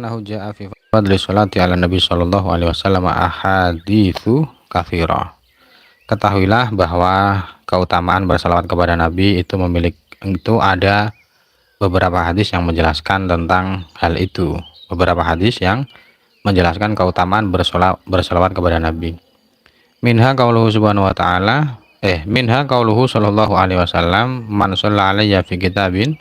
Nahu ja'a fi fadli sholati ala Nabi sallallahu alaihi wasallam ahaditsu katsira. Ketahuilah bahwa keutamaan bersalawat kepada Nabi itu ada beberapa hadis yang menjelaskan tentang hal itu. Beberapa hadis yang menjelaskan keutamaan bersalawat kepada Nabi. Minha qauluhu subhanahu wa ta'ala minha qauluhu sallallahu alaihi wasallam man shalla alayya fi kitabin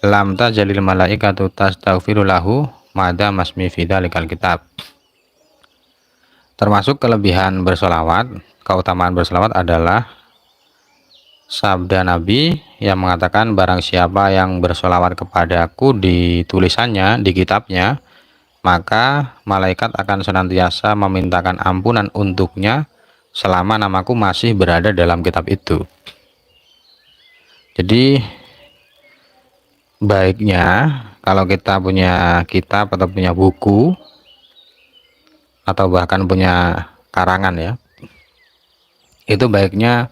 lam tajalil malaikatu tastaghfiru lahu mada masmi fi dzalikal kitab. Termasuk kelebihan bersolawat, keutamaan bersolawat adalah sabda Nabi yang mengatakan barang siapa yang bersolawat kepadaku di tulisannya, di kitabnya, maka malaikat akan senantiasa memintakan ampunan untuknya selama namaku masih berada dalam kitab itu. Jadi baiknya kalau kita punya kitab atau punya buku atau bahkan punya karangan ya, itu baiknya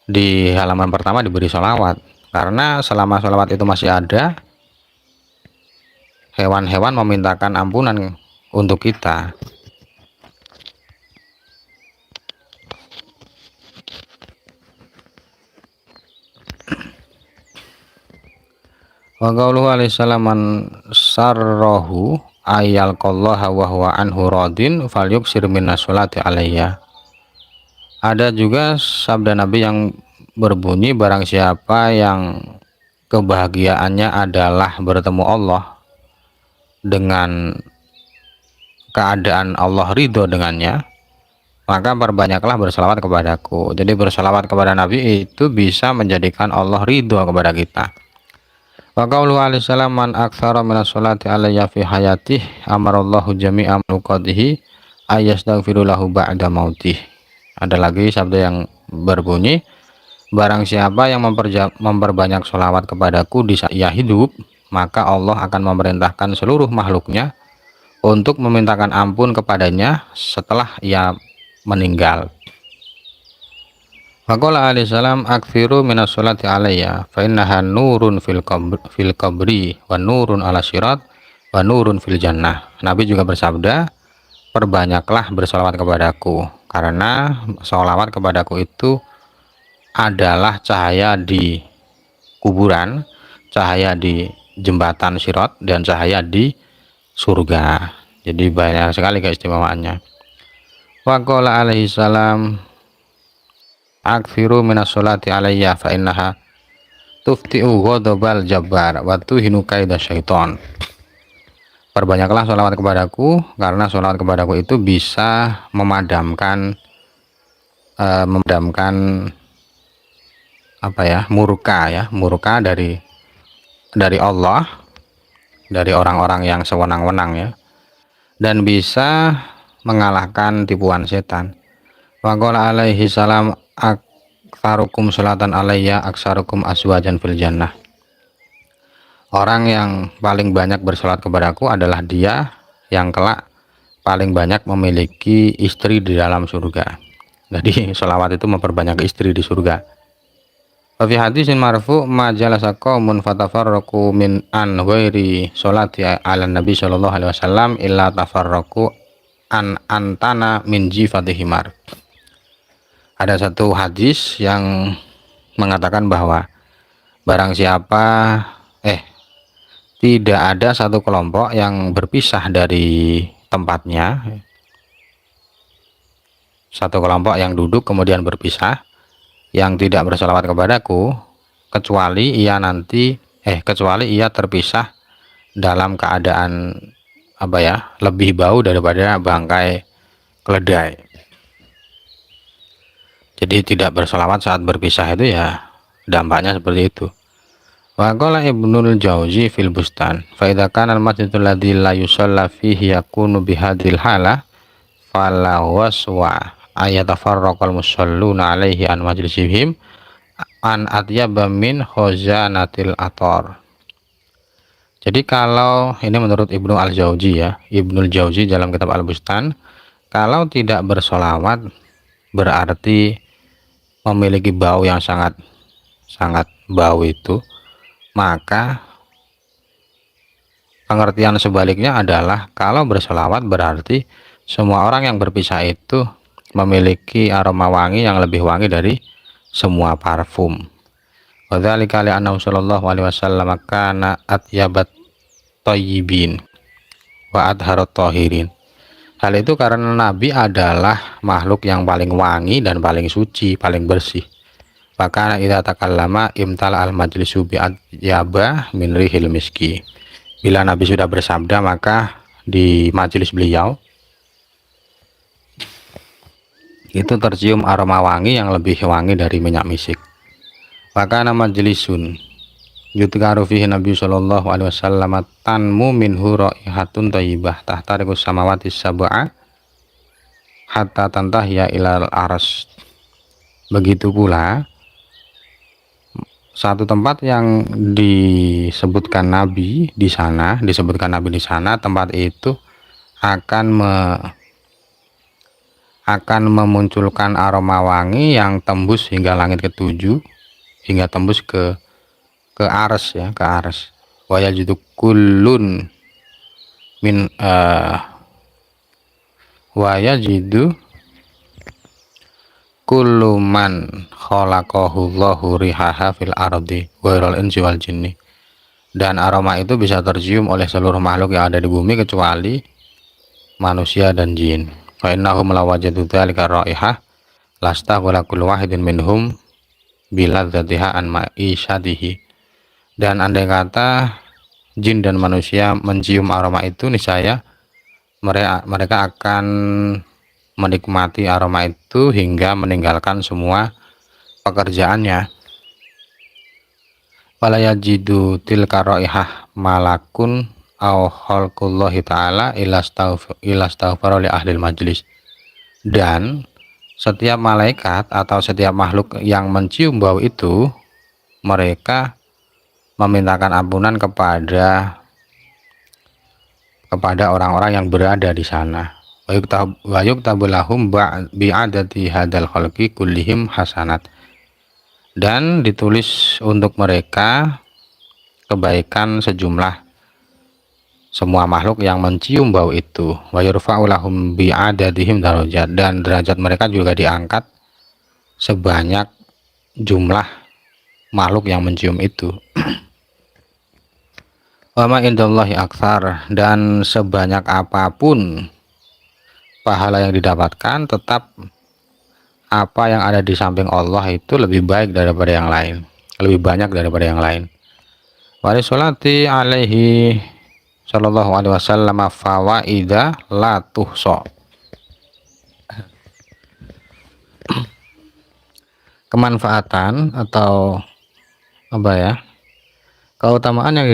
di halaman pertama diberi sholawat, karena selama sholawat itu masih ada, hewan-hewan memintakan ampunan untuk kita. Wa qauluhu alaihi salam man sarrahu ayal qallaha wa huwa anhu radin falyuksir minas sholati alayya. Ada juga sabda Nabi yang berbunyi barang siapa yang kebahagiaannya adalah bertemu Allah dengan keadaan Allah ridho dengannya, maka perbanyaklah bersalawat kepadaku. Jadi bersalawat kepada Nabi itu bisa menjadikan Allah ridho kepada kita. Wa qauluhu alaihi salam man aktsara minas sholati alayya fi hayatihi amarallahu jami'a manuqadihi ayastaghfiru lahu ba'da mautih. Ada lagi sabda yang berbunyi barang siapa yang memperbanyak sholawat kepadaku di saat ia hidup, maka Allah akan memerintahkan seluruh makhluknya untuk memintakan ampun kepadanya setelah ia meninggal. Faqala alaihi salam aktsiru minas sholati alayya fa innaha nurun fil qabri wa nurun ala sirat wa nurun fil jannah. Nabi juga bersabda, perbanyaklah bersolawat kepadaku, karena sholawat kepadaku itu adalah cahaya di kuburan, cahaya di jembatan sirat, dan cahaya di surga. Jadi banyak sekali keistimewaannya. Faqala alaihi salam aktsiru minas sholati alayya fa innaha tufti'u ghadabal jabbar wa tuhinu kaida syaiton. Perbanyaklah sholawat kepadaku, karena sholawat kepadaku itu bisa memadamkan murka dari Allah, dari orang-orang yang sewenang-wenang ya, dan bisa mengalahkan tipuan setan. Wa qala alaihi salam aktsarukum sholatan alayya aktsarukum aswajan fil jannah. Orang yang paling banyak bersolat kepadaku adalah dia yang kelak paling banyak memiliki istri di dalam surga. Jadi sholawat itu memperbanyak istri di surga. Wa fi hadisin marfu ma jalasa qaumun fatafarraqu min an ghairi sholati ala nabi sallallahu alaihi wasallam illa tafarraqu an antana min jifati himar. Ada satu hadis yang mengatakan bahwa barang siapa tidak ada satu kelompok yang berpisah dari tempatnya, satu kelompok yang duduk kemudian berpisah, yang tidak bersolawat kepadaku, kecuali ia terpisah dalam keadaan lebih bau daripada bangkai keledai. Jadi tidak bersolawat saat berpisah itu ya dampaknya seperti itu. Wa qala Ibnul Jauzi fil Bustan fa idza kana al-masjidul ladzi la yusalla fihi yakunu bihadhil halah fala waswa ayatafarraqal musalluna alaihi an majlisihim an atyaba min khazanatil athar. Jadi kalau ini menurut Ibnu Al-Jauzi ya, Ibnul Jauzi dalam kitab Al-Bustan, kalau tidak bersolawat berarti memiliki bau yang sangat bau itu, maka pengertian sebaliknya adalah kalau bersolawat berarti semua orang yang berpisah itu memiliki aroma wangi yang lebih wangi dari semua parfum. Wadzalika li'annahu sallallahu alaihi wasallam kana atyabat thayyibin wa adharat tahirin. Hal itu karena Nabi adalah makhluk yang paling wangi dan paling suci, paling bersih. Maka idza takallama imtala al majlisu bi atyaba min rihil miski. Bila Nabi sudah bersabda, maka di majelis beliau itu tercium aroma wangi yang lebih wangi dari minyak misik. Maka nama majlisun yudkaru fihi Nabi sallallahu alaihi wasallam tanmu minhu raihatun thayyibah tahtariqus samawati sab'a hatta tantahya ilal aras. Begitu pula satu tempat yang disebutkan Nabi di sana, tempat itu akan memunculkan aroma wangi yang tembus hingga langit ketujuh, hingga tembus ke aras ya, ke aras. Wa yajidu kullun min wa yajidu kullu man khalaqahu Allahu rihaha fil ardi ghairal insi wal jinni. Dan aroma itu bisa tercium oleh seluruh makhluk yang ada di bumi kecuali manusia dan jin. Fa innahum lawajadu dzalika raihah lastaqala kullu wahidin minhum biladzatiha an ma'isyatihi. Dan andai kata jin dan manusia mencium aroma itu, niscaya mereka akan menikmati aroma itu hingga meninggalkan semua pekerjaannya. Wala yajidu tilka raihah malakun aw khalqullahi ta'ala ilastaghfara li ahlil majlis. Dan setiap malaikat atau setiap makhluk yang mencium bau itu, mereka memintakan ampunan kepada orang-orang yang berada di sana. Wa yuktabu lahum bi'adati hadal khalqi kullihim hasanat. Dan ditulis untuk mereka kebaikan sejumlah semua makhluk yang mencium bau itu. Wa yurfa'u lahum bi'adatihim darajat. Dan derajat mereka juga diangkat sebanyak jumlah makhluk yang mencium itu. Wa ma indallahi aktsar. Dan sebanyak apapun pahala yang didapatkan, tetap apa yang ada di samping Allah itu lebih baik daripada yang lain, lebih banyak daripada yang lain. Wa sholati alaihi sallallahu alaihi wasallam fawaida la tuhsa. Kemanfaatan atau apa ya, keutamaan yang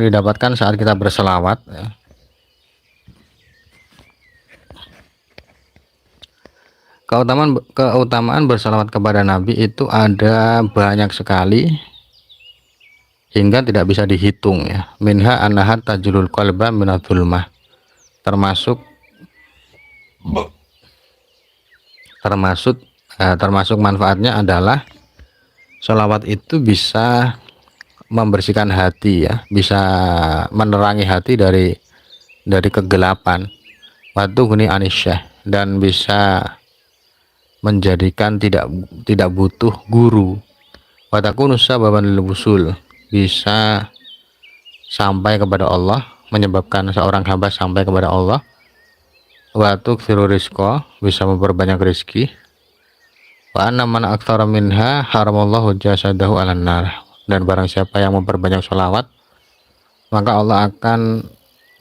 didapatkan saat kita berselawat ya. Keutamaan berselawat kepada Nabi itu ada banyak sekali hingga tidak bisa dihitung ya. Minha annahat tajlul qalba minadz-zulmah. Termasuk manfaatnya adalah selawat itu bisa membersihkan hati ya, bisa menerangi hati dari kegelapan. Watughni anisyah, dan bisa menjadikan tidak butuh guru. Watakunu sababan lil wusul, bisa sampai kepada Allah, menyebabkan seorang hamba sampai kepada Allah. Wa tuksiru rizqa, bisa memperbanyak rezeki. Wa anna man aktsara minha haramallahu jasadahu 'alan nar. Dan barang siapa yang memperbanyak sholawat, maka Allah akan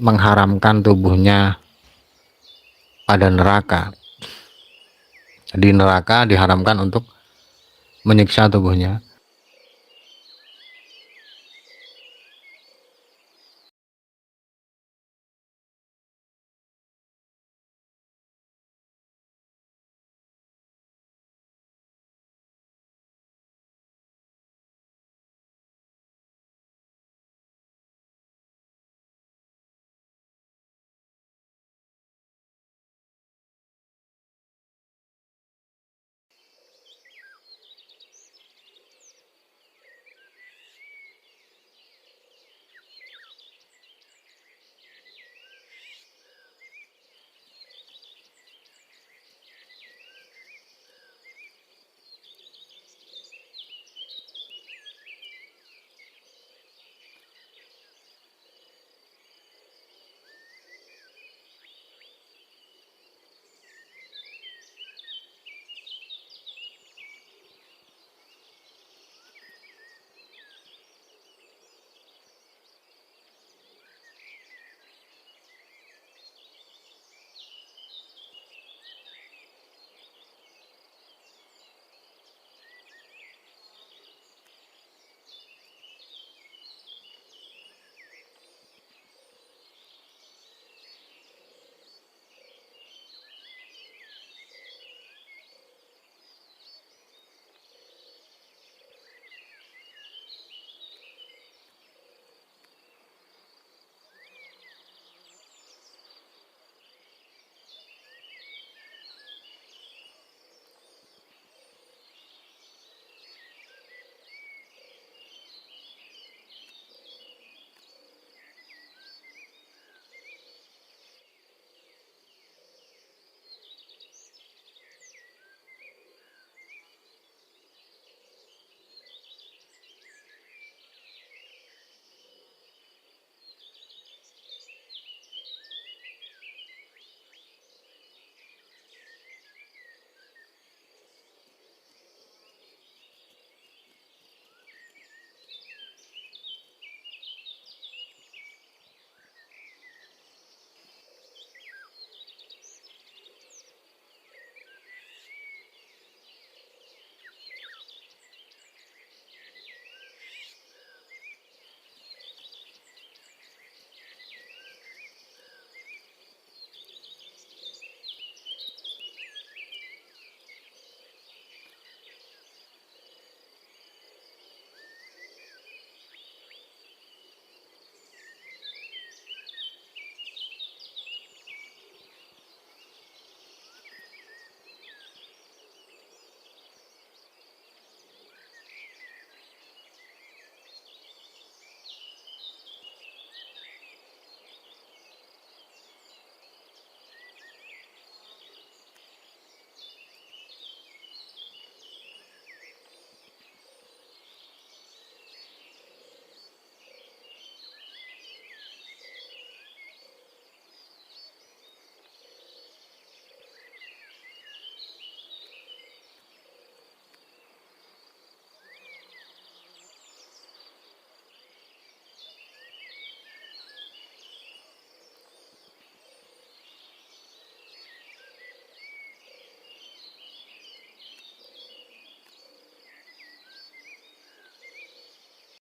mengharamkan tubuhnya pada neraka. Di neraka diharamkan untuk menyiksa tubuhnya.